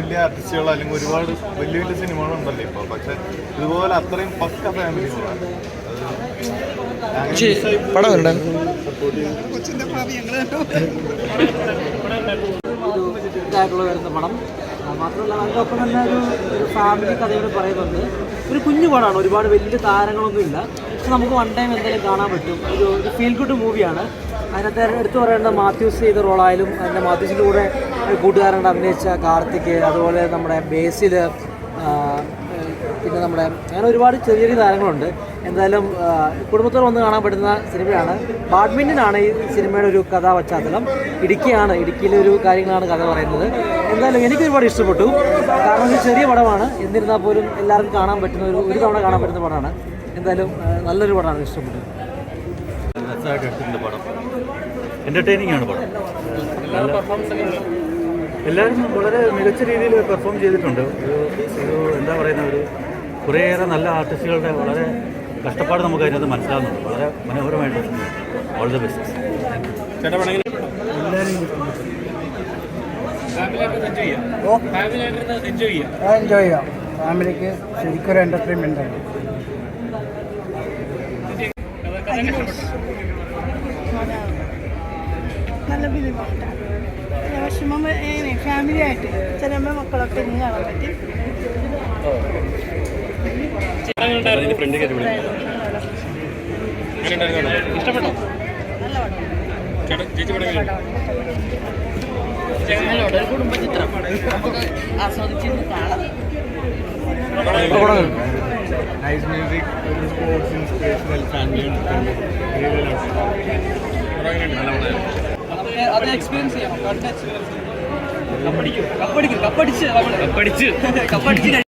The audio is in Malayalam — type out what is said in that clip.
വലിയ ആർട്ടിസ്റ്റുകൾ അല്ലെങ്കിൽ ഒരുപാട് വലിയ വലിയ സിനിമകളുണ്ടല്ലോ ഇപ്പോൾ. പക്ഷെ ഇതുപോലെ അത്രയും പക്ക ഫാമിലി വരുന്ന പടം മാത്രമല്ല അതിനൊപ്പം തന്നെ ഒരു ഫാമിലി കഥയോട് പറയുന്നുണ്ട്. ഒരു കുഞ്ഞു പടമാണ്, ഒരുപാട് വലിയ താരങ്ങളൊന്നുമില്ല, പക്ഷെ നമുക്ക് വൺ ടൈം എന്തായാലും കാണാൻ പറ്റും. ഒരു ഫീൽ ഗുഡ് മൂവിയാണ്. അതിനകത്ത് എടുത്തു പറയേണ്ട മാത്യൂസ് ചെയ്ത റോളായാലും അതിൻ്റെ മാത്യൂസിൻ്റെ കൂടെ കൂട്ടുകാരൻ്റെ അഭിനയിച്ച കാർത്തിക്, അതുപോലെ നമ്മുടെ ബേസിൽ, പിന്നെ നമ്മുടെ അങ്ങനെ ഒരുപാട് ചെറിയ ചെറിയ താരങ്ങളുണ്ട്. എന്തായാലും കുടുംബത്തോടെ വന്ന് കാണാൻ പറ്റുന്ന സിനിമയാണ്. ബാഡ്മിൻ്റനാണ് ഈ സിനിമയുടെ ഒരു കഥാ പശ്ചാത്തലം. ഇടുക്കിയിലെ ഒരു കാര്യങ്ങളാണ് കഥ പറയുന്നത്. എന്തായാലും എനിക്ക് ഒരുപാട് ഇഷ്ടപ്പെട്ടു. കാരണം ഒരു ചെറിയ പടമാണ്, എന്നിരുന്നാൽ പോലും എല്ലാവർക്കും കാണാൻ പറ്റുന്ന ഒരു തവണ കാണാൻ പറ്റുന്ന പടമാണ്. എന്തായാലും നല്ലൊരു പടമാണ്, ഇഷ്ടപ്പെട്ടു. പടം എൻ്റർടൈനിങ് ആണ് പടം. എല്ലാവരും വളരെ മികച്ച രീതിയിൽ പെർഫോം ചെയ്തിട്ടുണ്ട്. ഒരു എന്താ പറയുന്ന ഒരു കുറേയേറെ നല്ല ആർട്ടിസ്റ്റുകളുടെ വളരെ കഷ്ടപ്പാട് നമുക്ക് അതിനകത്ത് മനസ്സിലാകുന്നുണ്ട്. വളരെ മനോഹരമായിട്ട് ഓൾ ദ ബെസ്റ്റ്. എൻജോയ് ചെയ്യാം. ഫാമിലിക്ക് ശരിക്കൊരു എൻ്റർടൈൻമെൻ്റ് ആണ്. നല്ല ഫിലിമാണ്. വിഷമം ഫാമിലി ആയിട്ട് ചിലമ്മ മക്കളൊക്കെ ഇന്ന് കാണാൻ പറ്റി. ഒരു കുടുംബചിത്രം നമുക്ക് ആസ്വദിച്ചിരുന്ന് കാണാം. Nice music, sports, inspirational, family അത് എക്സ്പീരിയൻസ് ചെയ്യണം. കപ്പടിച്ച്